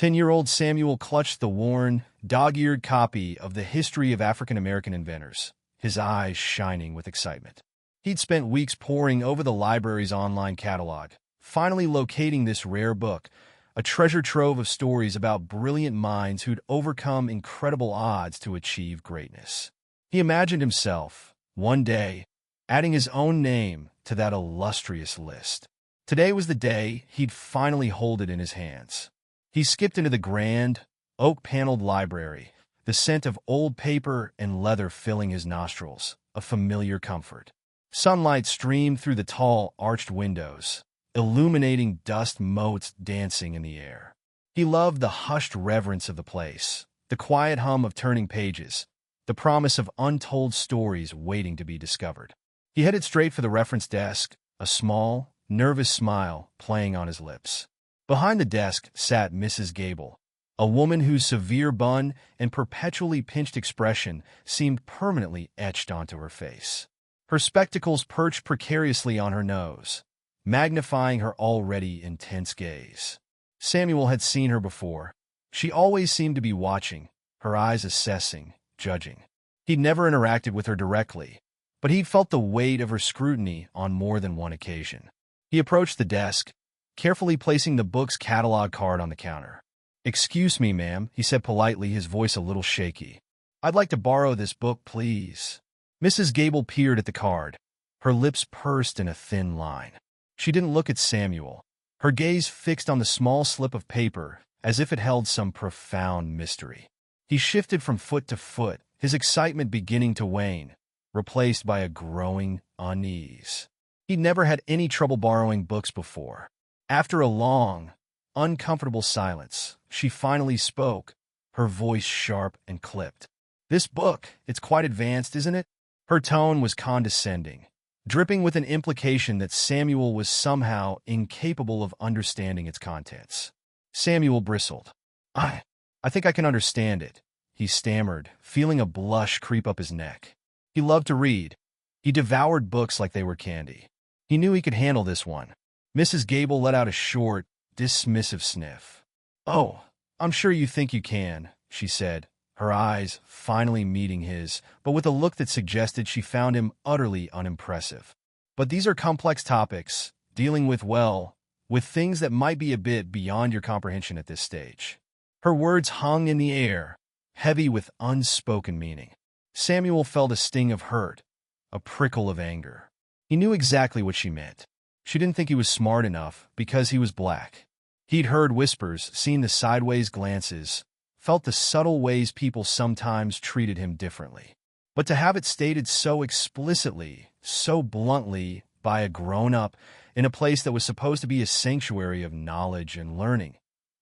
10-year-old Samuel clutched the worn, dog-eared copy of the History of African American Inventors, his eyes shining with excitement. He'd spent weeks poring over the library's online catalog, finally locating this rare book, a treasure trove of stories about brilliant minds who'd overcome incredible odds to achieve greatness. He imagined himself, one day, adding his own name to that illustrious list. Today was the day he'd finally hold it in his hands. He skipped into the grand, oak-paneled library, the scent of old paper and leather filling his nostrils, a familiar comfort. Sunlight streamed through the tall, arched windows, illuminating dust motes dancing in the air. He loved the hushed reverence of the place, the quiet hum of turning pages, the promise of untold stories waiting to be discovered. He headed straight for the reference desk, a small, nervous smile playing on his lips. Behind the desk sat Mrs. Gable, a woman whose severe bun and perpetually pinched expression seemed permanently etched onto her face. Her spectacles perched precariously on her nose, magnifying her already intense gaze. Samuel had seen her before. She always seemed to be watching, her eyes assessing, judging. He'd never interacted with her directly, but he'd felt the weight of her scrutiny on more than one occasion. He approached the desk, carefully placing the book's catalog card on the counter. "Excuse me, ma'am," he said politely, his voice a little shaky. "I'd like to borrow this book, please." Mrs. Gable peered at the card, her lips pursed in a thin line. She didn't look at Samuel, her gaze fixed on the small slip of paper as if it held some profound mystery. He shifted from foot to foot, his excitement beginning to wane, replaced by a growing unease. He'd never had any trouble borrowing books before. After a long, uncomfortable silence, she finally spoke, her voice sharp and clipped. "This book, it's quite advanced, isn't it?" Her tone was condescending, dripping with an implication that Samuel was somehow incapable of understanding its contents. Samuel bristled. I think I can understand it," he stammered, feeling a blush creep up his neck. He loved to read. He devoured books like they were candy. He knew he could handle this one. Mrs. Gable let out a short, dismissive sniff. "Oh, I'm sure you think you can," she said, her eyes finally meeting his, but with a look that suggested she found him utterly unimpressive. "But these are complex topics, dealing with, well, with things that might be a bit beyond your comprehension at this stage." Her words hung in the air, heavy with unspoken meaning. Samuel felt a sting of hurt, a prickle of anger. He knew exactly what she meant. She didn't think he was smart enough because he was black. He'd heard whispers, seen the sideways glances, felt the subtle ways people sometimes treated him differently. But to have it stated so explicitly, so bluntly, by a grown-up, in a place that was supposed to be a sanctuary of knowledge and learning,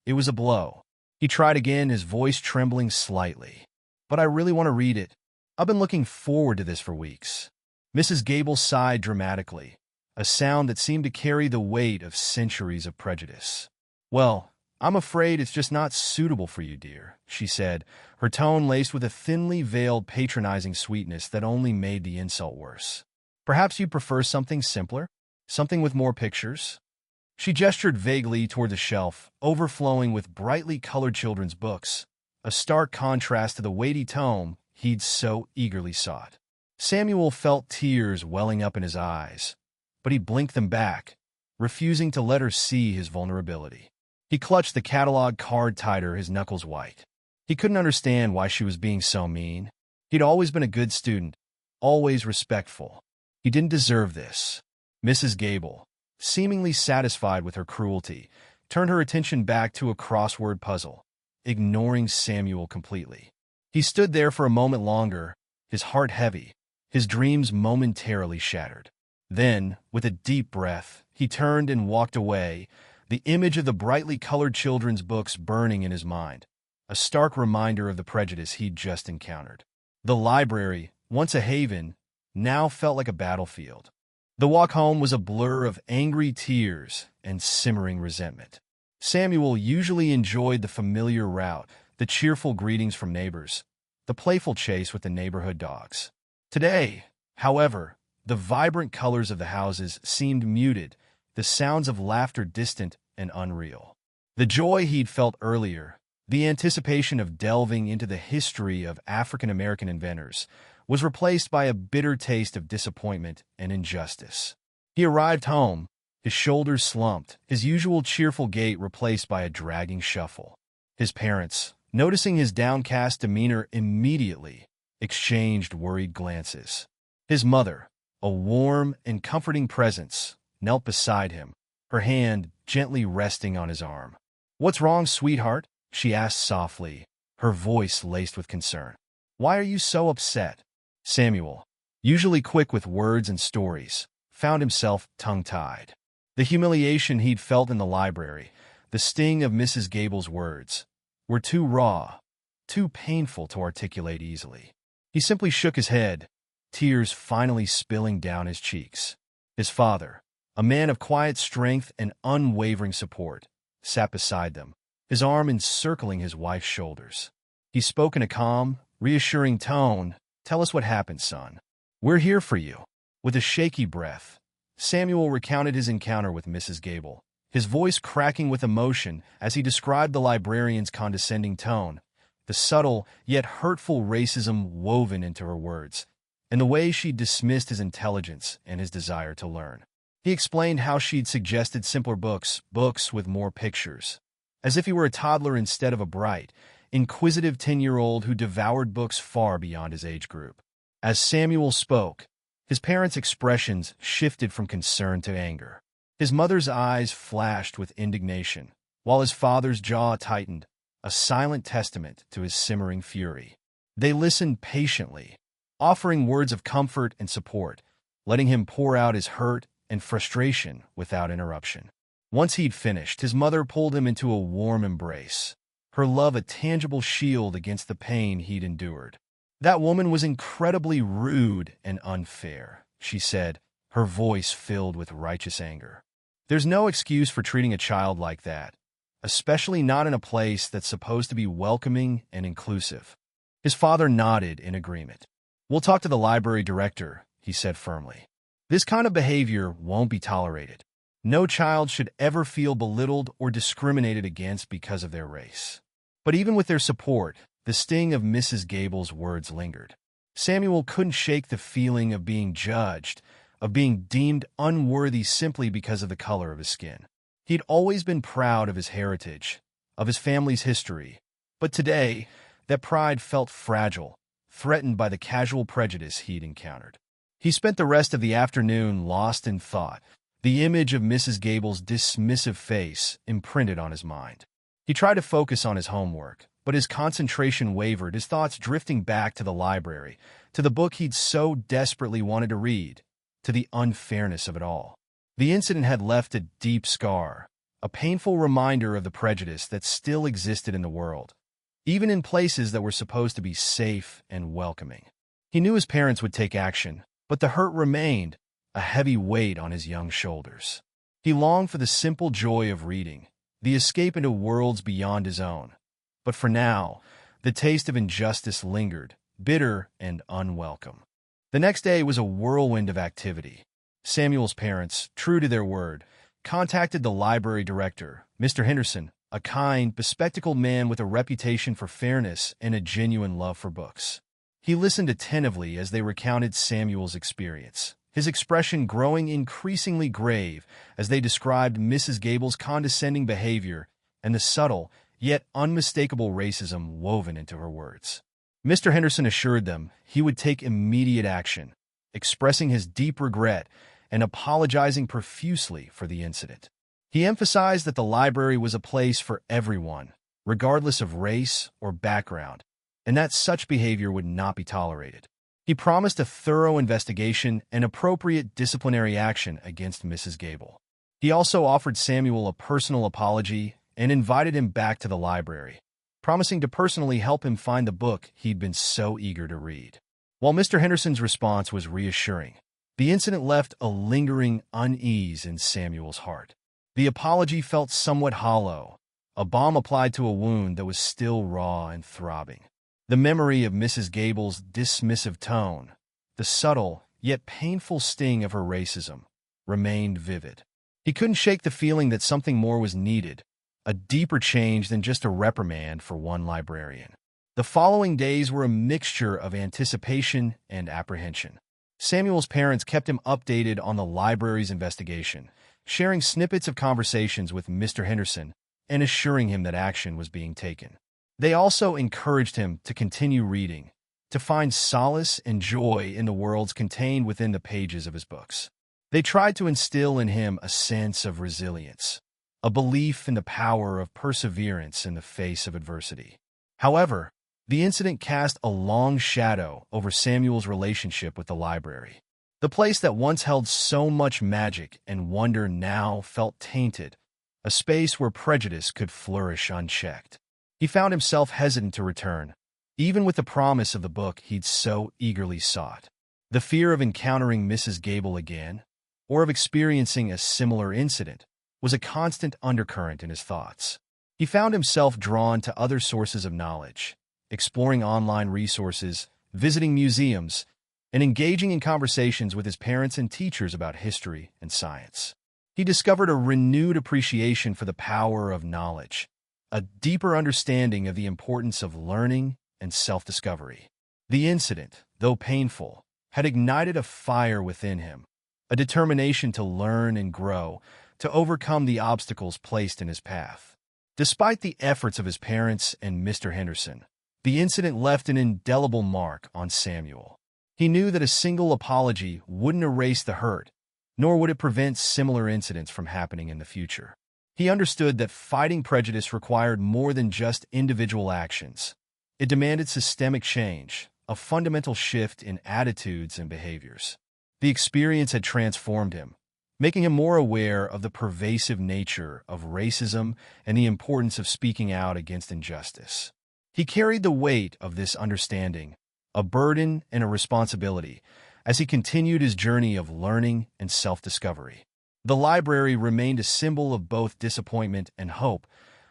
it was a blow. He tried again, his voice trembling slightly. "But I really want to read it. I've been looking forward to this for weeks." Mrs. Gable sighed dramatically, a sound that seemed to carry the weight of centuries of prejudice. "Well, I'm afraid it's just not suitable for you, dear," she said, her tone laced with a thinly veiled patronizing sweetness that only made the insult worse. "Perhaps you'd prefer something simpler? Something with more pictures?" She gestured vaguely toward the shelf, overflowing with brightly colored children's books, a stark contrast to the weighty tome he'd so eagerly sought. Samuel felt tears welling up in his eyes, but he blinked them back, refusing to let her see his vulnerability. He clutched the catalog card tighter, his knuckles white. He couldn't understand why she was being so mean. He'd always been a good student, always respectful. He didn't deserve this. Mrs. Gable, seemingly satisfied with her cruelty, turned her attention back to a crossword puzzle, ignoring Samuel completely. He stood there for a moment longer, his heart heavy, his dreams momentarily shattered. Then, with a deep breath, he turned and walked away, the image of the brightly colored children's books burning in his mind, a stark reminder of the prejudice he'd just encountered. The library, once a haven, now felt like a battlefield. The walk home was a blur of angry tears and simmering resentment. Samuel usually enjoyed the familiar route, the cheerful greetings from neighbors, the playful chase with the neighborhood dogs. Today, however, the vibrant colors of the houses seemed muted, the sounds of laughter distant and unreal. The joy he'd felt earlier, the anticipation of delving into the history of African American inventors, was replaced by a bitter taste of disappointment and injustice. He arrived home, his shoulders slumped, his usual cheerful gait replaced by a dragging shuffle. His parents, noticing his downcast demeanor immediately, exchanged worried glances. His mother, a warm and comforting presence, knelt beside him, her hand gently resting on his arm. "What's wrong, sweetheart?" she asked softly, her voice laced with concern. "Why are you so upset?" Samuel, usually quick with words and stories, found himself tongue-tied. The humiliation he'd felt in the library, the sting of Mrs. Gable's words, were too raw, too painful to articulate easily. He simply shook his head, tears finally spilling down his cheeks. His father, a man of quiet strength and unwavering support, sat beside them, his arm encircling his wife's shoulders. He spoke in a calm, reassuring tone. "Tell us what happened, son. We're here for you." With a shaky breath, Samuel recounted his encounter with Mrs. Gable, his voice cracking with emotion as he described the librarian's condescending tone, the subtle yet hurtful racism woven into her words, and the way she dismissed his intelligence and his desire to learn. He explained how she'd suggested simpler books with more pictures, as if he were a toddler instead of a bright, inquisitive 10-year-old who devoured books far beyond his age group. As Samuel spoke, his parents' expressions shifted from concern to anger. His mother's eyes flashed with indignation, while his father's jaw tightened, a silent testament to his simmering fury. They listened patiently, offering words of comfort and support, letting him pour out his hurt and frustration without interruption. Once he'd finished, his mother pulled him into a warm embrace, her love a tangible shield against the pain he'd endured. "That woman was incredibly rude and unfair," she said, her voice filled with righteous anger. "There's no excuse for treating a child like that, especially not in a place that's supposed to be welcoming and inclusive." His father nodded in agreement. "We'll talk to the library director," he said firmly. "This kind of behavior won't be tolerated. No child should ever feel belittled or discriminated against because of their race." But even with their support, the sting of Mrs. Gable's words lingered. Samuel couldn't shake the feeling of being judged, of being deemed unworthy simply because of the color of his skin. He'd always been proud of his heritage, of his family's history, but today, that pride felt fragile, threatened by the casual prejudice he'd encountered. He spent the rest of the afternoon lost in thought, the image of Mrs. Gable's dismissive face imprinted on his mind. He tried to focus on his homework, but his concentration wavered, his thoughts drifting back to the library, to the book he'd so desperately wanted to read, to the unfairness of it all. The incident had left a deep scar, a painful reminder of the prejudice that still existed in the world, even in places that were supposed to be safe and welcoming. He knew his parents would take action, but the hurt remained, a heavy weight on his young shoulders. He longed for the simple joy of reading, the escape into worlds beyond his own. But for now, the taste of injustice lingered, bitter and unwelcome. The next day was a whirlwind of activity. Samuel's parents, true to their word, contacted the library director, Mr. Henderson, a kind, bespectacled man with a reputation for fairness and a genuine love for books. He listened attentively as they recounted Samuel's experience, his expression growing increasingly grave as they described Mrs. Gable's condescending behavior and the subtle, yet unmistakable racism woven into her words. Mr. Henderson assured them he would take immediate action, expressing his deep regret and apologizing profusely for the incident. He emphasized that the library was a place for everyone, regardless of race or background, and that such behavior would not be tolerated. He promised a thorough investigation and appropriate disciplinary action against Mrs. Gable. He also offered Samuel a personal apology and invited him back to the library, promising to personally help him find the book he'd been so eager to read. While Mr. Henderson's response was reassuring, the incident left a lingering unease in Samuel's heart. The apology felt somewhat hollow, a balm applied to a wound that was still raw and throbbing. The memory of Mrs. Gable's dismissive tone, the subtle yet painful sting of her racism, remained vivid. He couldn't shake the feeling that something more was needed, a deeper change than just a reprimand for one librarian. The following days were a mixture of anticipation and apprehension. Samuel's parents kept him updated on the library's investigation, sharing snippets of conversations with Mr. Henderson and assuring him that action was being taken. They also encouraged him to continue reading, to find solace and joy in the worlds contained within the pages of his books. They tried to instill in him a sense of resilience, a belief in the power of perseverance in the face of adversity. However, the incident cast a long shadow over Samuel's relationship with the library. The place that once held so much magic and wonder now felt tainted, a space where prejudice could flourish unchecked. He found himself hesitant to return, even with the promise of the book he'd so eagerly sought. The fear of encountering Mrs. Gable again, or of experiencing a similar incident, was a constant undercurrent in his thoughts. He found himself drawn to other sources of knowledge, exploring online resources, visiting museums, and engaging in conversations with his parents and teachers about history and science. He discovered a renewed appreciation for the power of knowledge, a deeper understanding of the importance of learning and self-discovery. The incident, though painful, had ignited a fire within him, a determination to learn and grow, to overcome the obstacles placed in his path. Despite the efforts of his parents and Mr. Henderson, the incident left an indelible mark on Samuel. He knew that a single apology wouldn't erase the hurt, nor would it prevent similar incidents from happening in the future. He understood that fighting prejudice required more than just individual actions. It demanded systemic change, a fundamental shift in attitudes and behaviors. The experience had transformed him, making him more aware of the pervasive nature of racism and the importance of speaking out against injustice. He carried the weight of this understanding, a burden and a responsibility, as he continued his journey of learning and self-discovery. The library remained a symbol of both disappointment and hope,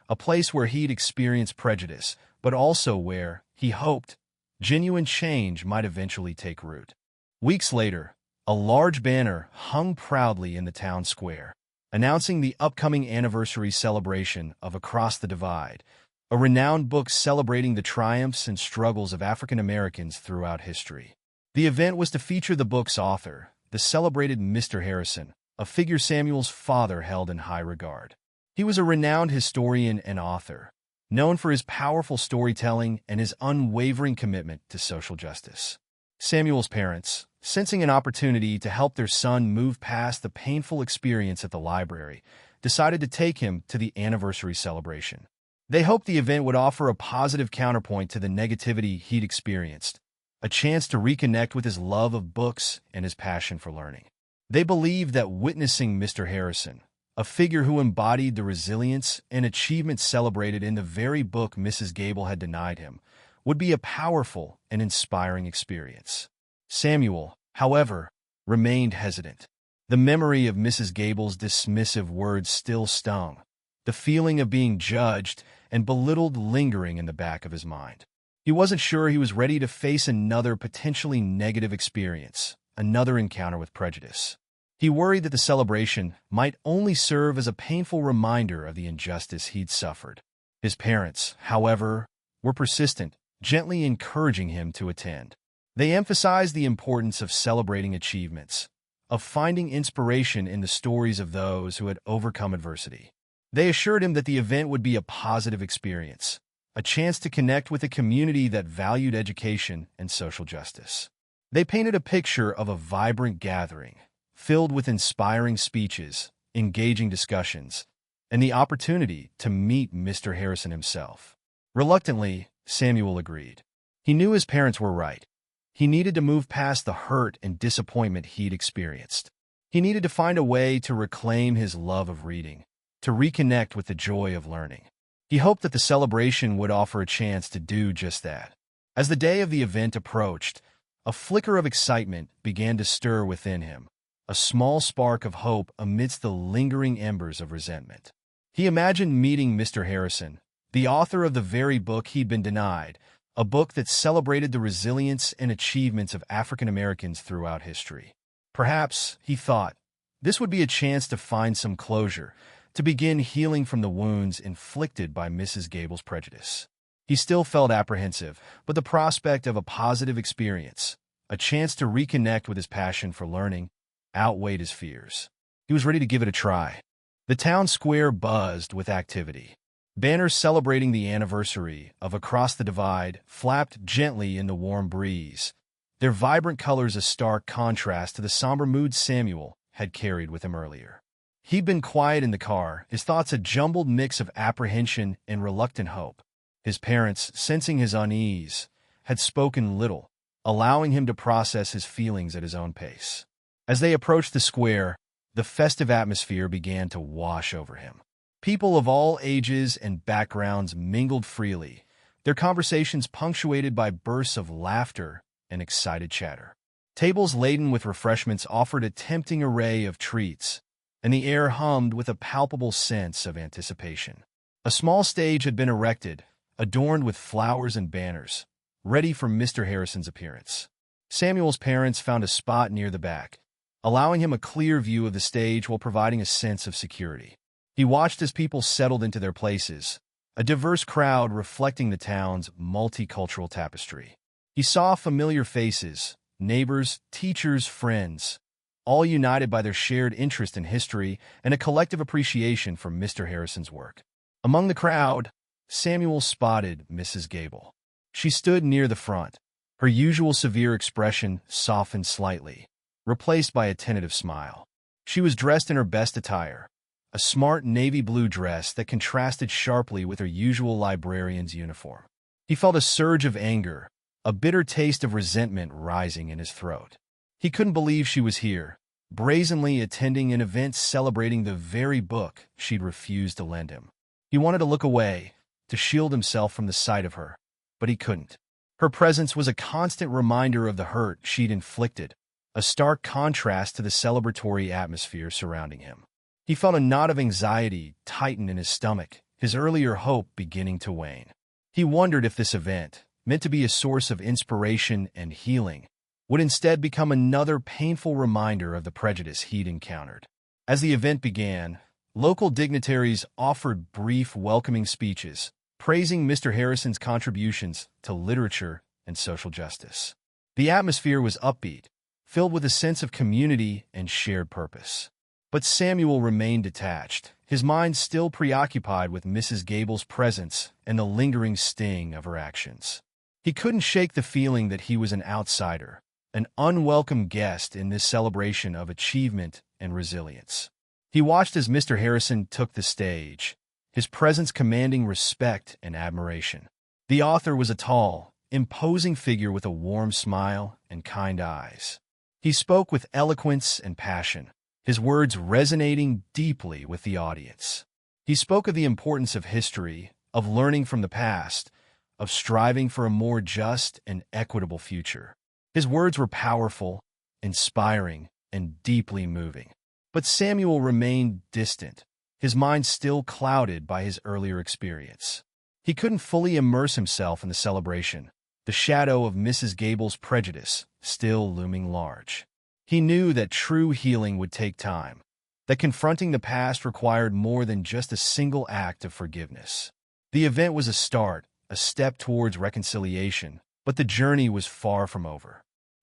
a place where he'd experienced prejudice, but also where, he hoped, genuine change might eventually take root. Weeks later, a large banner hung proudly in the town square, announcing the upcoming anniversary celebration of Across the Divide, a renowned book celebrating the triumphs and struggles of African Americans throughout history. The event was to feature the book's author, the celebrated Mr. Harrison, a figure Samuel's father held in high regard. He was a renowned historian and author, known for his powerful storytelling and his unwavering commitment to social justice. Samuel's parents, sensing an opportunity to help their son move past the painful experience at the library, decided to take him to the anniversary celebration. They hoped the event would offer a positive counterpoint to the negativity he'd experienced, a chance to reconnect with his love of books and his passion for learning. They believed that witnessing Mr. Harrison, a figure who embodied the resilience and achievement celebrated in the very book Mrs. Gable had denied him, would be a powerful and inspiring experience. Samuel, however, remained hesitant. The memory of Mrs. Gable's dismissive words still stung, the feeling of being judged and belittled lingering in the back of his mind. He wasn't sure he was ready to face another potentially negative experience, another encounter with prejudice. He worried that the celebration might only serve as a painful reminder of the injustice he'd suffered. His parents, however, were persistent, gently encouraging him to attend. They emphasized the importance of celebrating achievements, of finding inspiration in the stories of those who had overcome adversity. They assured him that the event would be a positive experience, a chance to connect with a community that valued education and social justice. They painted a picture of a vibrant gathering, filled with inspiring speeches, engaging discussions, and the opportunity to meet Mr. Harrison himself. Reluctantly, Samuel agreed. He knew his parents were right. He needed to move past the hurt and disappointment he'd experienced. He needed to find a way to reclaim his love of reading, to reconnect with the joy of learning. He hoped that the celebration would offer a chance to do just that. As the day of the event approached, a flicker of excitement began to stir within him, a small spark of hope amidst the lingering embers of resentment. He imagined meeting Mr. Harrison, the author of the very book he'd been denied, a book that celebrated the resilience and achievements of African Americans throughout history. Perhaps, he thought, this would be a chance to find some closure, to begin healing from the wounds inflicted by Mrs. Gable's prejudice. He still felt apprehensive, but the prospect of a positive experience, a chance to reconnect with his passion for learning, outweighed his fears. He was ready to give it a try. The town square buzzed with activity. Banners celebrating the anniversary of Across the Divide flapped gently in the warm breeze, their vibrant colors a stark contrast to the somber mood Samuel had carried with him earlier. He'd been quiet in the car, his thoughts a jumbled mix of apprehension and reluctant hope. His parents, sensing his unease, had spoken little, allowing him to process his feelings at his own pace. As they approached the square, the festive atmosphere began to wash over him. People of all ages and backgrounds mingled freely, their conversations punctuated by bursts of laughter and excited chatter. Tables laden with refreshments offered a tempting array of treats, and the air hummed with a palpable sense of anticipation. A small stage had been erected, adorned with flowers and banners, ready for Mr. Harrison's appearance. Samuel's parents found a spot near the back, allowing him a clear view of the stage while providing a sense of security. He watched as people settled into their places, a diverse crowd reflecting the town's multicultural tapestry. He saw familiar faces, neighbors, teachers, friends, all united by their shared interest in history and a collective appreciation for Mr. Harrison's work. Among the crowd, Samuel spotted Mrs. Gable. She stood near the front, her usual severe expression softened slightly, replaced by a tentative smile. She was dressed in her best attire, a smart navy blue dress that contrasted sharply with her usual librarian's uniform. He felt a surge of anger, a bitter taste of resentment rising in his throat. He couldn't believe she was here, brazenly attending an event celebrating the very book she'd refused to lend him. He wanted to look away, to shield himself from the sight of her, but he couldn't. Her presence was a constant reminder of the hurt she'd inflicted, a stark contrast to the celebratory atmosphere surrounding him. He felt a knot of anxiety tighten in his stomach, his earlier hope beginning to wane. He wondered if this event, meant to be a source of inspiration and healing, would instead become another painful reminder of the prejudice he'd encountered. As the event began, local dignitaries offered brief, welcoming speeches, praising Mr. Harrison's contributions to literature and social justice. The atmosphere was upbeat, filled with a sense of community and shared purpose. But Samuel remained detached, his mind still preoccupied with Mrs. Gable's presence and the lingering sting of her actions. He couldn't shake the feeling that he was an outsider, an unwelcome guest in this celebration of achievement and resilience. He watched as Mr. Harrison took the stage, his presence commanding respect and admiration. The author was a tall, imposing figure with a warm smile and kind eyes. He spoke with eloquence and passion, his words resonating deeply with the audience. He spoke of the importance of history, of learning from the past, of striving for a more just and equitable future. His words were powerful, inspiring, and deeply moving. But Samuel remained distant, his mind still clouded by his earlier experience. He couldn't fully immerse himself in the celebration, the shadow of Mrs. Gable's prejudice still looming large. He knew that true healing would take time, that confronting the past required more than just a single act of forgiveness. The event was a start, a step towards reconciliation, but the journey was far from over.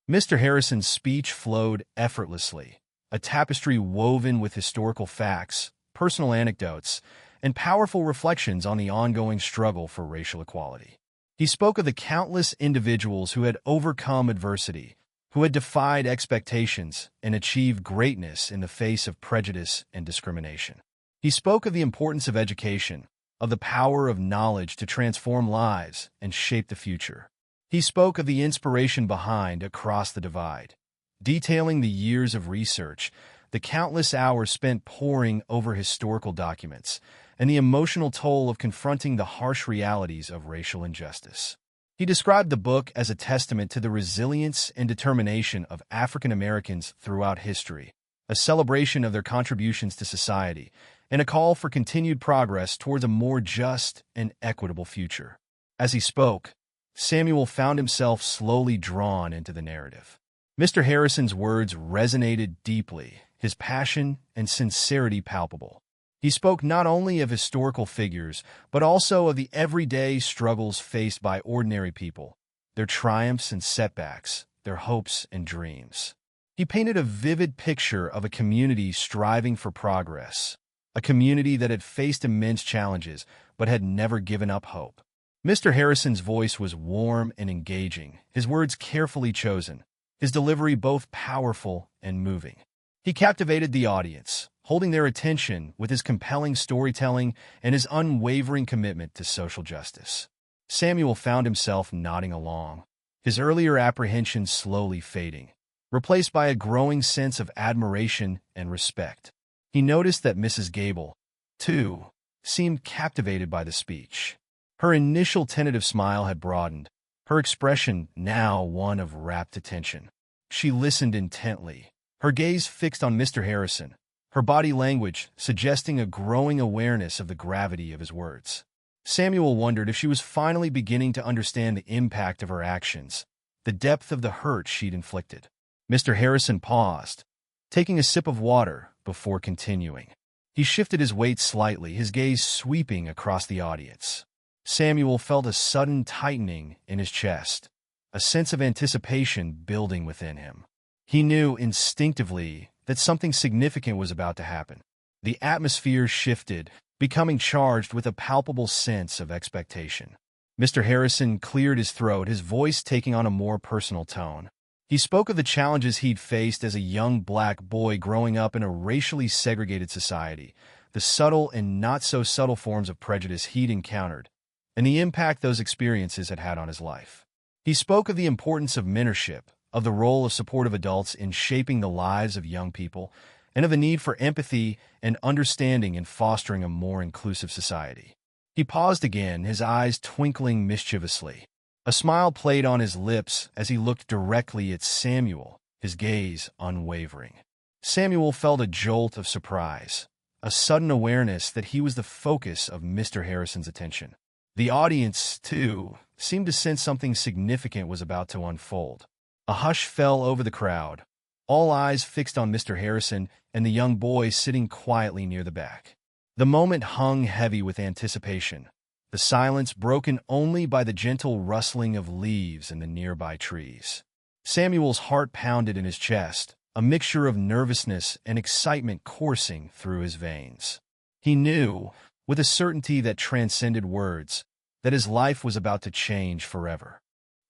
Mr. Harrison's speech flowed effortlessly, a tapestry woven with historical facts, personal anecdotes, and powerful reflections on the ongoing struggle for racial equality. He spoke of the countless individuals who had overcome adversity, who had defied expectations and achieved greatness in the face of prejudice and discrimination. He spoke of the importance of education, of the power of knowledge to transform lives and shape the future. He spoke of the inspiration behind Across the Divide, detailing the years of research, the countless hours spent poring over historical documents, and the emotional toll of confronting the harsh realities of racial injustice. He described the book as a testament to the resilience and determination of African Americans throughout history, a celebration of their contributions to society, and a call for continued progress towards a more just and equitable future. As he spoke, Samuel found himself slowly drawn into the narrative. Mr. Harrison's words resonated deeply, his passion and sincerity palpable. He He spoke not only of historical figures, but also of the everyday struggles faced by ordinary people, their triumphs and setbacks, their hopes and dreams. He painted a vivid picture of a community striving for progress, a community that had faced immense challenges but had never given up hope. Mr. Harrison's voice was warm and engaging, his words carefully chosen, his delivery both powerful and moving. He captivated the audience, holding their attention with his compelling storytelling and his unwavering commitment to social justice. Samuel found himself nodding along, his earlier apprehensions slowly fading, replaced by a growing sense of admiration and respect. He noticed that Mrs. Gable, too, seemed captivated by the speech. Her initial tentative smile had broadened, her expression now one of rapt attention. She listened intently, her gaze fixed on Mr. Harrison, her body language suggesting a growing awareness of the gravity of his words. Samuel wondered if she was finally beginning to understand the impact of her actions, the depth of the hurt she'd inflicted. Mr. Harrison paused, taking a sip of water before continuing. He shifted his weight slightly, his gaze sweeping across the audience. Samuel felt a sudden tightening in his chest, a sense of anticipation building within him. He knew instinctively that something significant was about to happen. The atmosphere shifted, becoming charged with a palpable sense of expectation. Mr. Harrison cleared his throat, his voice taking on a more personal tone. He spoke of the challenges he'd faced as a young black boy growing up in a racially segregated society, the subtle and not-so-subtle forms of prejudice he'd encountered, and the impact those experiences had had on his life. He spoke of the importance of mentorship, of the role of supportive adults in shaping the lives of young people, and of the need for empathy and understanding in fostering a more inclusive society. He paused again, his eyes twinkling mischievously. A smile played on his lips as he looked directly at Samuel, his gaze unwavering. Samuel felt a jolt of surprise, a sudden awareness that he was the focus of Mr. Harrison's attention. The audience, too, seemed to sense something significant was about to unfold. A hush fell over the crowd, all eyes fixed on Mr. Harrison and the young boy sitting quietly near the back. The moment hung heavy with anticipation, the silence broken only by the gentle rustling of leaves in the nearby trees. Samuel's heart pounded in his chest, a mixture of nervousness and excitement coursing through his veins. He knew, with a certainty that transcended words, that his life was about to change forever.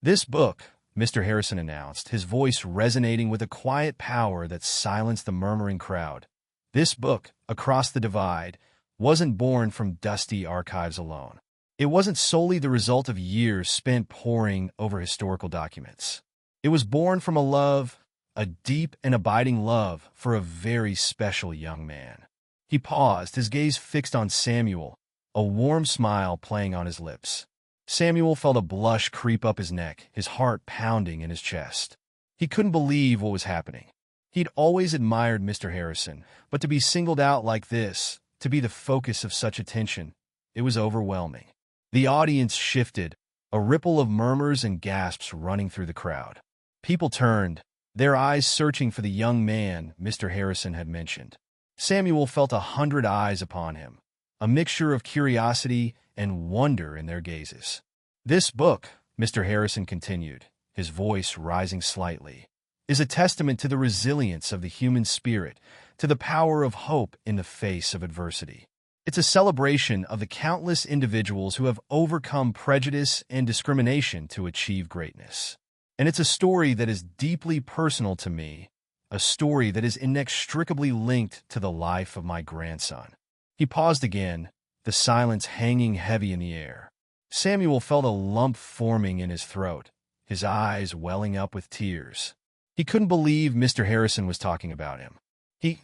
"This book," Mr. Harrison announced, his voice resonating with a quiet power that silenced the murmuring crowd. "This book, Across the Divide, wasn't born from dusty archives alone. It wasn't solely the result of years spent poring over historical documents. It was born from a love, a deep and abiding love for a very special young man." He paused, his gaze fixed on Samuel, a warm smile playing on his lips. Samuel felt a blush creep up his neck, his heart pounding in his chest. He couldn't believe what was happening. He'd always admired Mr. Harrison, but to be singled out like this, to be the focus of such attention, it was overwhelming. The audience shifted, a ripple of murmurs and gasps running through the crowd. People turned, their eyes searching for the young man Mr. Harrison had mentioned. Samuel felt 100 eyes upon him, a mixture of curiosity and wonder in their gazes. "This book," Mr. Harrison continued, his voice rising slightly, "is a testament to the resilience of the human spirit, to the power of hope in the face of adversity. It's a celebration of the countless individuals who have overcome prejudice and discrimination to achieve greatness. And it's a story that is deeply personal to me, a story that is inextricably linked to the life of my grandson." He paused again, the silence hanging heavy in the air. Samuel felt a lump forming in his throat, his eyes welling up with tears. He couldn't believe Mr. Harrison was talking about him.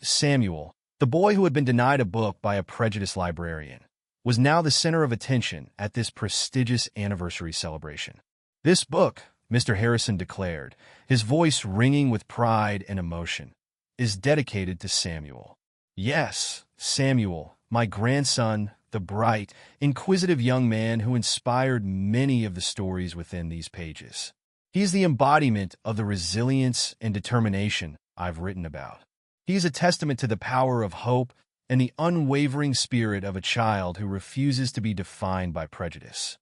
Samuel, the boy who had been denied a book by a prejudiced librarian, was now the center of attention at this prestigious anniversary celebration. "This book," Mr. Harrison declared, his voice ringing with pride and emotion, "is dedicated to Samuel. Yes, Samuel, my grandson, the bright, inquisitive young man who inspired many of the stories within these pages. He is the embodiment of the resilience and determination I've written about. He is a testament to the power of hope and the unwavering spirit of a child who refuses to be defined by prejudice.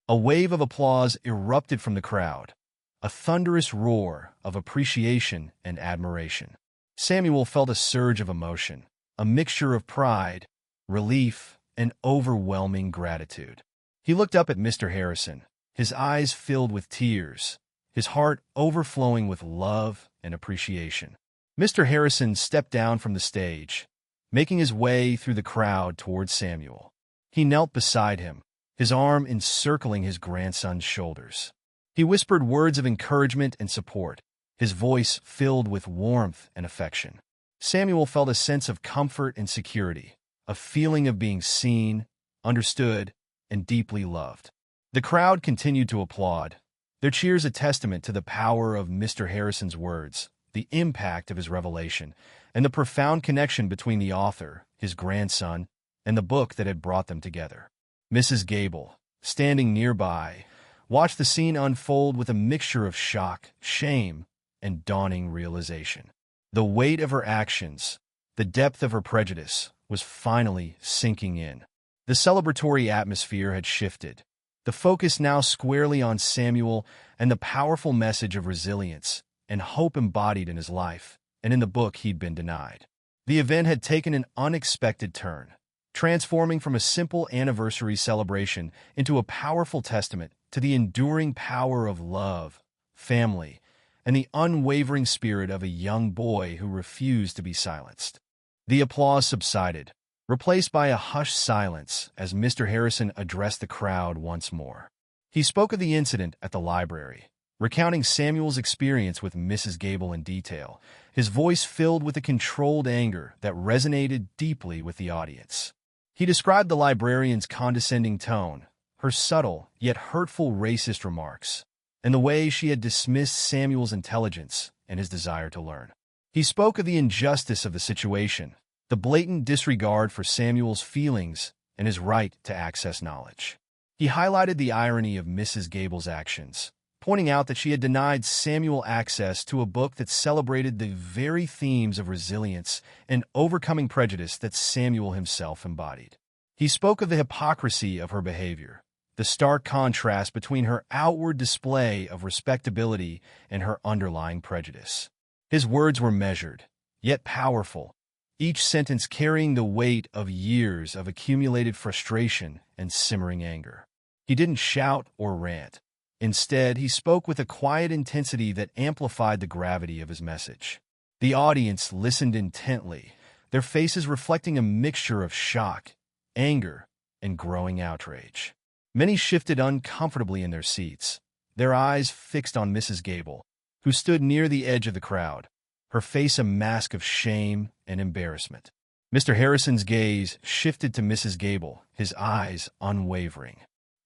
A wave of applause erupted from the crowd, a thunderous roar of appreciation and admiration. Samuel felt a surge of emotion, a mixture of pride, relief, and overwhelming gratitude. He looked up at Mr. Harrison, his eyes filled with tears, his heart overflowing with love and appreciation. Mr. Harrison stepped down from the stage, making his way through the crowd towards Samuel. He knelt beside him, his arm encircling his grandson's shoulders. He whispered words of encouragement and support, his voice filled with warmth and affection. Samuel felt a sense of comfort and security, a feeling of being seen, understood, and deeply loved. The crowd continued to applaud, their cheers a testament to the power of Mr. Harrison's words, the impact of his revelation, and the profound connection between the author, his grandson, and the book that had brought them together. Mrs. Gable, standing nearby, watched the scene unfold with a mixture of shock, shame, and dawning realization. The weight of her actions, the depth of her prejudice, was finally sinking in. The celebratory atmosphere had shifted, the focus now squarely on Samuel and the powerful message of resilience and hope embodied in his life and in the book he'd been denied. The event had taken an unexpected turn, transforming from a simple anniversary celebration into a powerful testament to the enduring power of love, family, and the unwavering spirit of a young boy who refused to be silenced. The applause subsided, replaced by a hushed silence as Mr. Harrison addressed the crowd once more. He spoke of the incident at the library, recounting Samuel's experience with Mrs. Gable in detail, his voice filled with a controlled anger that resonated deeply with the audience. He described the librarian's condescending tone, her subtle yet hurtful racist remarks, and the way she had dismissed Samuel's intelligence and his desire to learn. He spoke of the injustice of the situation, the blatant disregard for Samuel's feelings and his right to access knowledge. He highlighted the irony of Mrs. Gable's actions, pointing out that she had denied Samuel access to a book that celebrated the very themes of resilience and overcoming prejudice that Samuel himself embodied. He spoke of the hypocrisy of her behavior, the stark contrast between her outward display of respectability and her underlying prejudice. His words were measured, yet powerful, each sentence carrying the weight of years of accumulated frustration and simmering anger. He didn't shout or rant. Instead, he spoke with a quiet intensity that amplified the gravity of his message. The audience listened intently, their faces reflecting a mixture of shock, anger, and growing outrage. Many shifted uncomfortably in their seats, their eyes fixed on Mrs. Gable, who stood near the edge of the crowd, her face a mask of shame and embarrassment. Mr. Harrison's gaze shifted to Mrs. Gable, his eyes unwavering.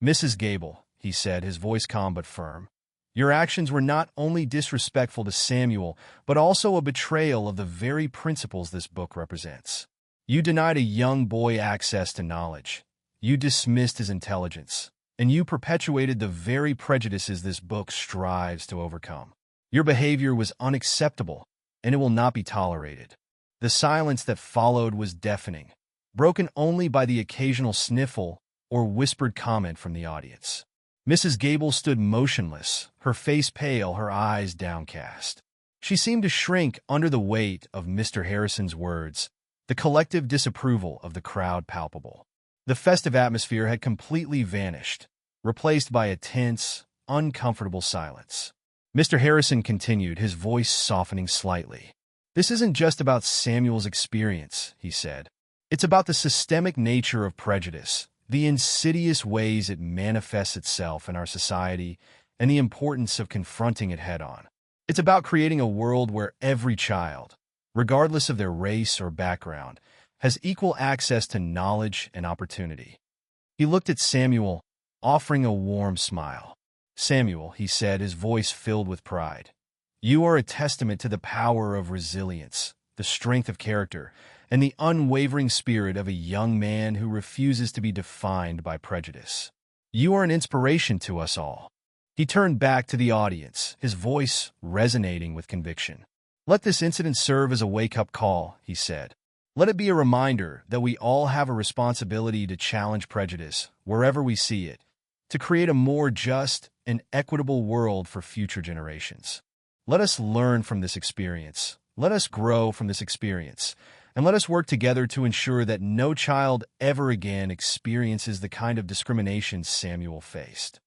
"Mrs. Gable," he said, his voice calm but firm, "your actions were not only disrespectful to Samuel, but also a betrayal of the very principles this book represents. You denied a young boy access to knowledge. You dismissed his intelligence, and you perpetuated the very prejudices this book strives to overcome. Your behavior was unacceptable, and it will not be tolerated." The silence that followed was deafening, broken only by the occasional sniffle or whispered comment from the audience. Mrs. Gable stood motionless, her face pale, her eyes downcast. She seemed to shrink under the weight of Mr. Harrison's words, the collective disapproval of the crowd palpable. The festive atmosphere had completely vanished, replaced by a tense, uncomfortable silence. Mr. Harrison continued, his voice softening slightly. "This isn't just about Samuel's experience," he said. "It's about the systemic nature of prejudice, the insidious ways it manifests itself in our society, and the importance of confronting it head-on. It's about creating a world where every child, regardless of their race or background, has equal access to knowledge and opportunity." He looked at Samuel, offering a warm smile. "Samuel," he said, his voice filled with pride, "you are a testament to the power of resilience, the strength of character, and the unwavering spirit of a young man who refuses to be defined by prejudice. You are an inspiration to us all." He turned back to the audience, his voice resonating with conviction. "Let this incident serve as a wake-up call," he said. Let it be a reminder that we all have a responsibility to challenge prejudice wherever we see it, to create a more just and equitable world for future generations. Let us learn from this experience. Let us grow from this experience. And let us work together to ensure that no child ever again experiences the kind of discrimination Samuel faced.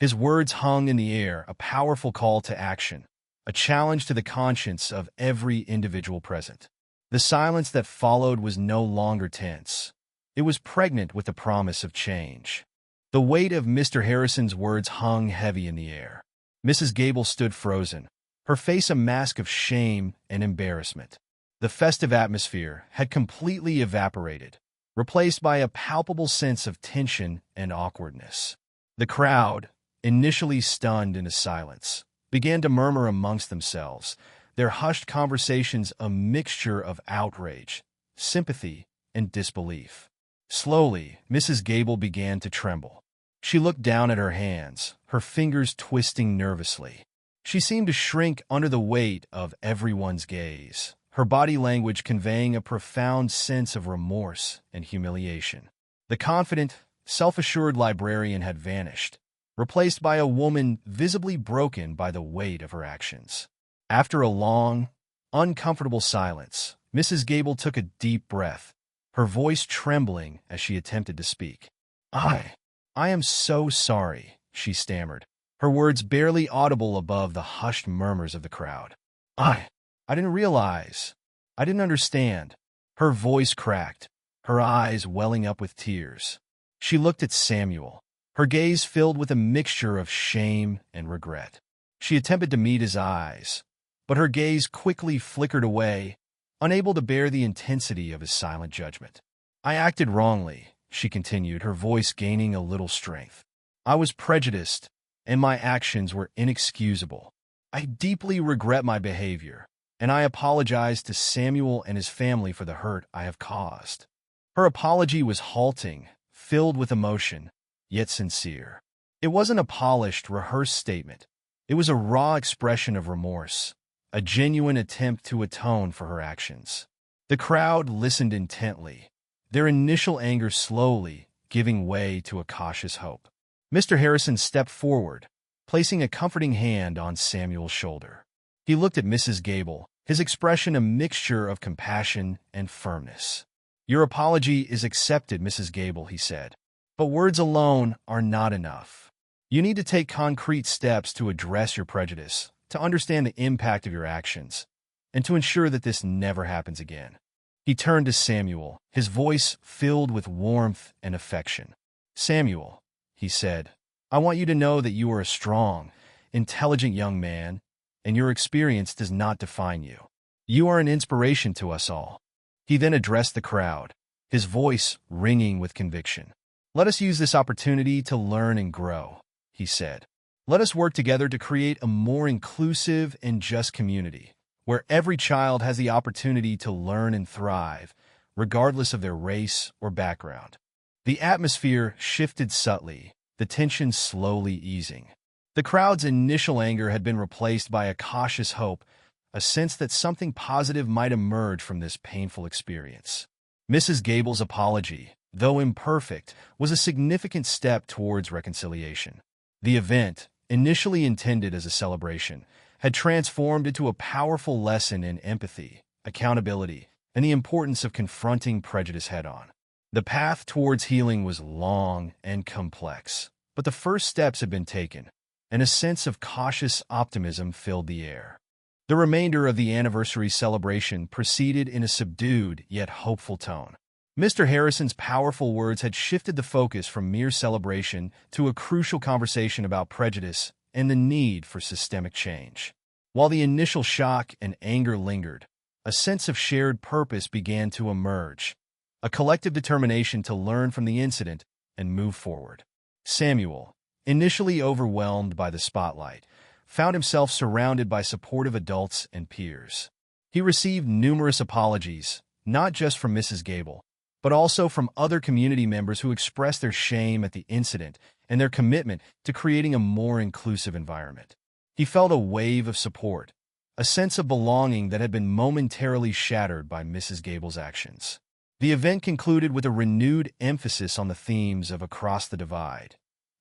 His words hung in the air, a powerful call to action, a challenge to the conscience of every individual present. The silence that followed was no longer tense. It was pregnant with the promise of change. The weight of Mr. Harrison's words hung heavy in the air. Mrs. Gable stood frozen, her face a mask of shame and embarrassment. The festive atmosphere had completely evaporated, replaced by a palpable sense of tension and awkwardness. The crowd, initially stunned into silence, began to murmur amongst themselves, their hushed conversations a mixture of outrage, sympathy, and disbelief. Slowly, Mrs. Gable began to tremble. She looked down at her hands, her fingers twisting nervously. She seemed to shrink under the weight of everyone's gaze, her body language conveying a profound sense of remorse and humiliation. The confident, self-assured librarian had vanished, replaced by a woman visibly broken by the weight of her actions. After a long, uncomfortable silence, Mrs. Gable took a deep breath, her voice trembling as she attempted to speak. I am so sorry," she stammered, her words barely audible above the hushed murmurs of the crowd. I didn't realize. I didn't understand." Her voice cracked, her eyes welling up with tears. She looked at Samuel, her gaze filled with a mixture of shame and regret. She attempted to meet his eyes, but her gaze quickly flickered away, unable to bear the intensity of his silent judgment. "I acted wrongly," she continued, her voice gaining a little strength. "I was prejudiced, and my actions were inexcusable. I deeply regret my behavior, and I apologize to Samuel and his family for the hurt I have caused." Her apology was halting, filled with emotion, yet sincere. It wasn't a polished, rehearsed statement. It was a raw expression of remorse, a genuine attempt to atone for her actions. The crowd listened intently, their initial anger slowly giving way to a cautious hope. Mr. Harrison stepped forward, placing a comforting hand on Samuel's shoulder. He looked at Mrs. Gable, his expression a mixture of compassion and firmness. "Your apology is accepted, Mrs. Gable," he said. "But words alone are not enough. You need to take concrete steps to address your prejudice, to understand the impact of your actions, and to ensure that this never happens again." He turned to Samuel, his voice filled with warmth and affection. "Samuel," he said, "I want you to know that you are a strong, intelligent young man, and your experience does not define you. You are an inspiration to us all." He then addressed the crowd, his voice ringing with conviction. "Let us use this opportunity to learn and grow," he said. "Let us work together to create a more inclusive and just community, where every child has the opportunity to learn and thrive, regardless of their race or background." The atmosphere shifted subtly, the tension slowly easing. The crowd's initial anger had been replaced by a cautious hope, a sense that something positive might emerge from this painful experience. Mrs. Gable's apology, though imperfect, was a significant step towards reconciliation. The event, initially intended as a celebration, had transformed into a powerful lesson in empathy, accountability, and the importance of confronting prejudice head-on. The path towards healing was long and complex, but the first steps had been taken, and a sense of cautious optimism filled the air. The remainder of the anniversary celebration proceeded in a subdued yet hopeful tone. Mr. Harrison's powerful words had shifted the focus from mere celebration to a crucial conversation about prejudice and the need for systemic change. While the initial shock and anger lingered, a sense of shared purpose began to emerge, a collective determination to learn from the incident and move forward. Samuel, initially overwhelmed by the spotlight, found himself surrounded by supportive adults and peers. He received numerous apologies, not just from Mrs. Gable, but also from other community members who expressed their shame at the incident and their commitment to creating a more inclusive environment. He felt a wave of support, a sense of belonging that had been momentarily shattered by Mrs. Gable's actions. The event concluded with a renewed emphasis on the themes of Across the Divide,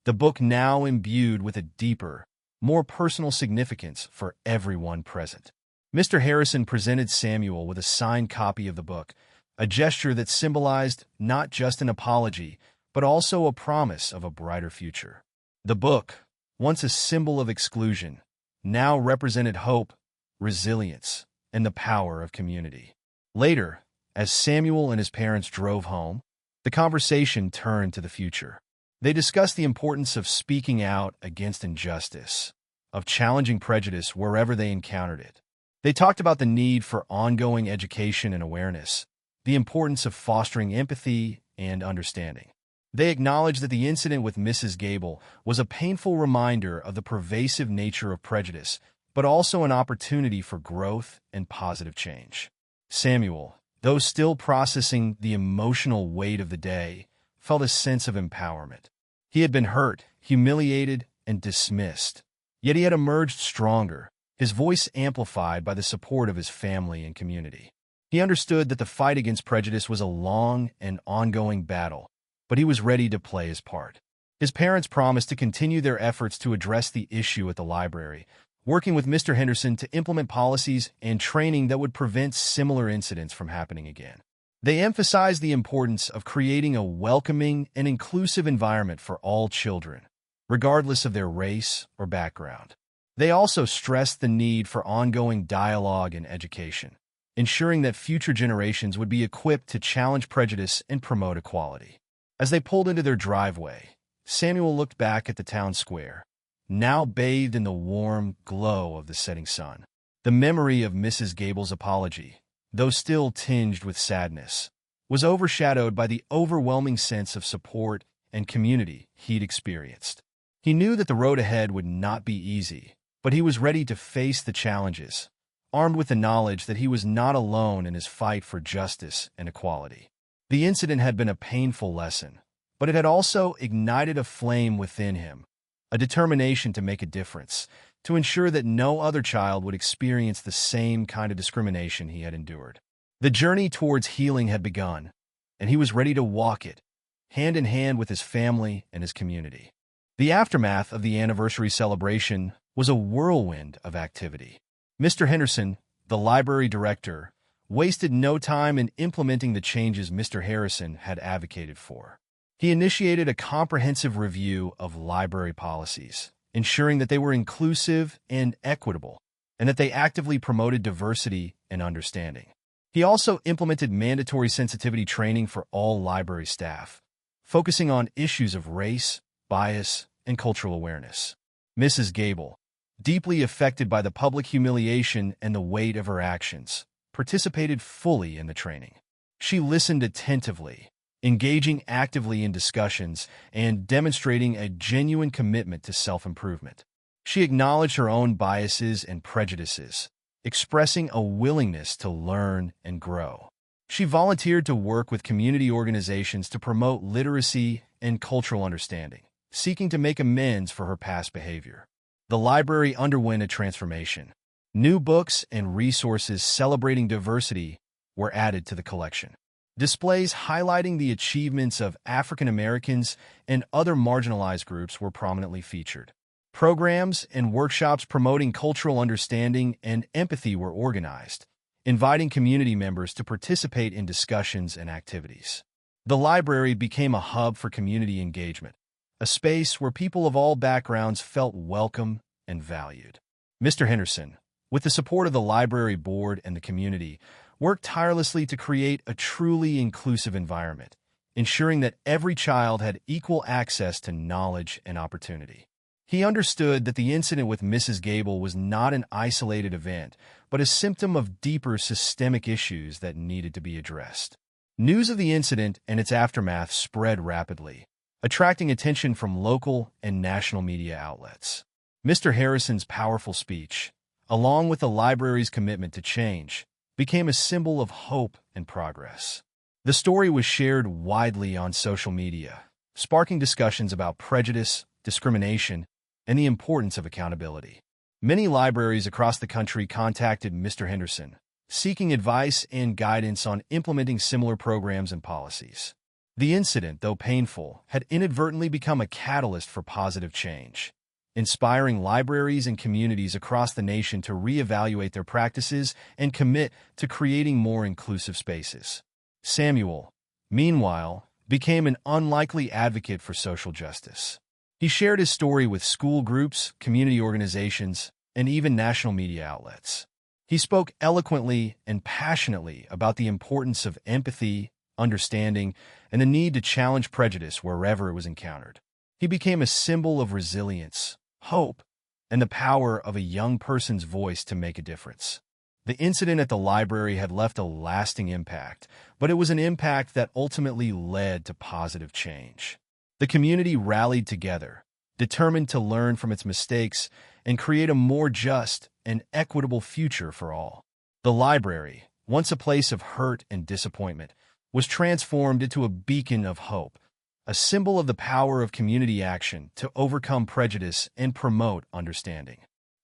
the book now imbued with a deeper, more personal significance for everyone present. Mr. Harrison presented Samuel with a signed copy of the book, a gesture that symbolized not just an apology, but also a promise of a brighter future. The book, once a symbol of exclusion, now represented hope, resilience, and the power of community. Later, as Samuel and his parents drove home, the conversation turned to the future. They discussed the importance of speaking out against injustice, of challenging prejudice wherever they encountered it. They talked about the need for ongoing education and awareness, the importance of fostering empathy and understanding. They acknowledged that the incident with Mrs. Gable was a painful reminder of the pervasive nature of prejudice, but also an opportunity for growth and positive change. Samuel, though still processing the emotional weight of the day, felt a sense of empowerment. He had been hurt, humiliated, and dismissed, yet he had emerged stronger, his voice amplified by the support of his family and community. He understood that the fight against prejudice was a long and ongoing battle, but he was ready to play his part. His parents promised to continue their efforts to address the issue at the library, working with Mr. Henderson to implement policies and training that would prevent similar incidents from happening again. They emphasized the importance of creating a welcoming and inclusive environment for all children, regardless of their race or background. They also stressed the need for ongoing dialogue and education, ensuring that future generations would be equipped to challenge prejudice and promote equality. As they pulled into their driveway, Samuel looked back at the town square, now bathed in the warm glow of the setting sun. The memory of Mrs. Gable's apology, though still tinged with sadness, was overshadowed by the overwhelming sense of support and community he'd experienced. He knew that the road ahead would not be easy, but he was ready to face the challenges, armed with the knowledge that he was not alone in his fight for justice and equality. The incident had been a painful lesson, but it had also ignited a flame within him, a determination to make a difference, to ensure that no other child would experience the same kind of discrimination he had endured. The journey towards healing had begun, and he was ready to walk it, hand in hand with his family and his community. The aftermath of the anniversary celebration was a whirlwind of activity. Mr. Henderson, the library director, wasted no time in implementing the changes Mr. Harrison had advocated for. He initiated a comprehensive review of library policies, ensuring that they were inclusive and equitable, and that they actively promoted diversity and understanding. He also implemented mandatory sensitivity training for all library staff, focusing on issues of race, bias, and cultural awareness. Mrs. Gable, deeply affected by the public humiliation and the weight of her actions, participated fully in the training. She listened attentively, engaging actively in discussions and demonstrating a genuine commitment to self-improvement. She acknowledged her own biases and prejudices, expressing a willingness to learn and grow. She volunteered to work with community organizations to promote literacy and cultural understanding, seeking to make amends for her past behavior. The library underwent a transformation. New books and resources celebrating diversity were added to the collection. Displays highlighting the achievements of African Americans and other marginalized groups were prominently featured. Programs and workshops promoting cultural understanding and empathy were organized, inviting community members to participate in discussions and activities. The library became a hub for community engagement, a space where people of all backgrounds felt welcome and valued. Mr. Henderson, with the support of the library board and the community, worked tirelessly to create a truly inclusive environment, ensuring that every child had equal access to knowledge and opportunity. He understood that the incident with Mrs. Gable was not an isolated event, but a symptom of deeper systemic issues that needed to be addressed. News of the incident and its aftermath spread rapidly, attracting attention from local and national media outlets. Mr. Harrison's powerful speech, along with the library's commitment to change, became a symbol of hope and progress. The story was shared widely on social media, sparking discussions about prejudice, discrimination, and the importance of accountability. Many libraries across the country contacted Mr. Henderson, seeking advice and guidance on implementing similar programs and policies. The incident, though painful, had inadvertently become a catalyst for positive change, inspiring libraries and communities across the nation to reevaluate their practices and commit to creating more inclusive spaces. Samuel, meanwhile, became an unlikely advocate for social justice. He shared his story with school groups, community organizations, and even national media outlets. He spoke eloquently and passionately about the importance of empathy, understanding, and the need to challenge prejudice wherever it was encountered. He became a symbol of resilience, hope, and the power of a young person's voice to make a difference. The incident at the library had left a lasting impact, but it was an impact that ultimately led to positive change. The community rallied together, determined to learn from its mistakes and create a more just and equitable future for all. The library, once a place of hurt and disappointment, was transformed into a beacon of hope, a symbol of the power of community action to overcome prejudice and promote understanding.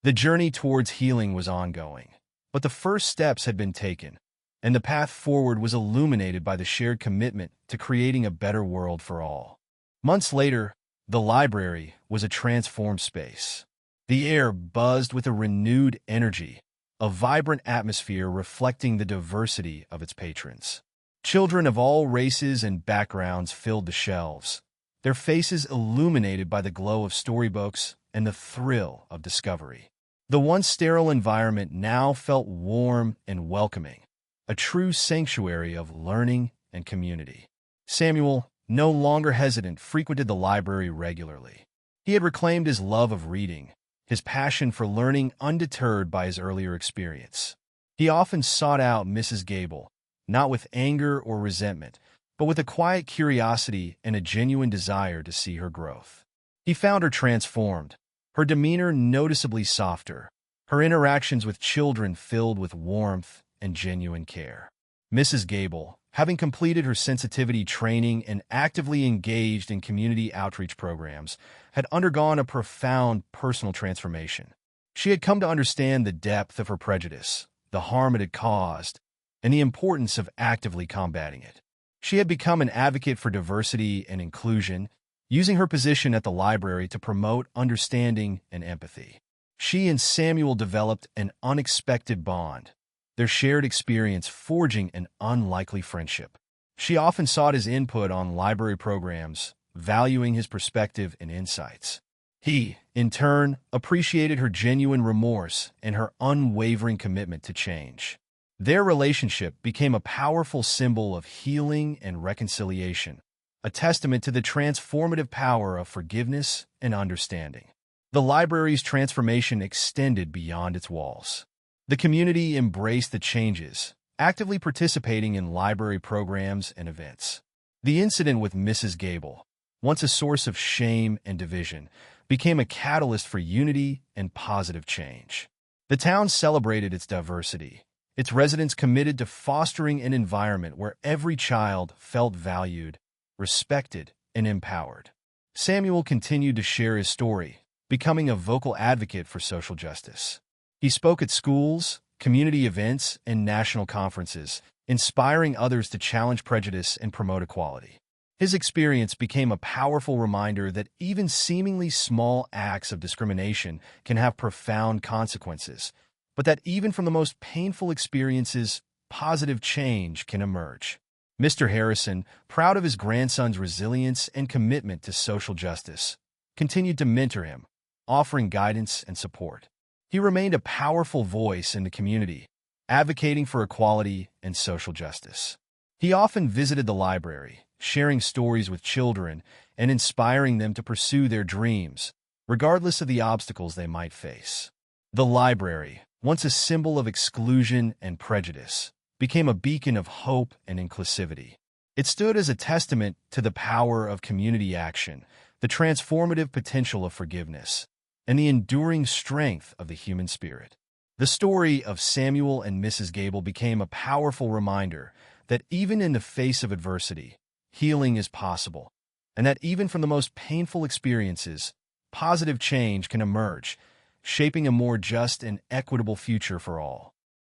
The journey towards healing was ongoing, but the first steps had been taken, and the path forward was illuminated by the shared commitment to creating a better world for all. Months later, the library was a transformed space. The air buzzed with a renewed energy, a vibrant atmosphere reflecting the diversity of its patrons. Children of all races and backgrounds filled the shelves, their faces illuminated by the glow of storybooks and the thrill of discovery. The once sterile environment now felt warm and welcoming, a true sanctuary of learning and community. Samuel, no longer hesitant, frequented the library regularly. He had reclaimed his love of reading, his passion for learning undeterred by his earlier experience. He often sought out Mrs. Gable, not with anger or resentment, but with a quiet curiosity and a genuine desire to see her growth. He found her transformed, her demeanor noticeably softer, her interactions with children filled with warmth and genuine care. Mrs. Gable, having completed her sensitivity training and actively engaged in community outreach programs, had undergone a profound personal transformation. She had come to understand the depth of her prejudice, the harm it had caused, and the importance of actively combating it. She had become an advocate for diversity and inclusion, using her position at the library to promote understanding and empathy. She and Samuel developed an unexpected bond, their shared experience forging an unlikely friendship. She often sought his input on library programs, valuing his perspective and insights. He, in turn, appreciated her genuine remorse and her unwavering commitment to change. Their relationship became a powerful symbol of healing and reconciliation, a testament to the transformative power of forgiveness and understanding. The library's transformation extended beyond its walls. The community embraced the changes, actively participating in library programs and events. The incident with Mrs. Gable, once a source of shame and division, became a catalyst for unity and positive change. The town celebrated its diversity, its residents committed to fostering an environment where every child felt valued, respected, and empowered. Samuel continued to share his story, becoming a vocal advocate for social justice. He spoke at schools, community events, and national conferences, inspiring others to challenge prejudice and promote equality. His experience became a powerful reminder that even seemingly small acts of discrimination can have profound consequences, but that even from the most painful experiences, positive change can emerge. Mr. Harrison, proud of his grandson's resilience and commitment to social justice, continued to mentor him, offering guidance and support. He remained a powerful voice in the community, advocating for equality and social justice. He often visited the library, sharing stories with children and inspiring them to pursue their dreams, regardless of the obstacles they might face. The library, once a symbol of exclusion and prejudice, became a beacon of hope and inclusivity. It stood as a testament to the power of community action, the transformative potential of forgiveness, and the enduring strength of the human spirit. The story of Samuel and Mrs. Gable became a powerful reminder that even in the face of adversity, healing is possible, and that even from the most painful experiences, positive change can emerge, shaping a more just and equitable future for all.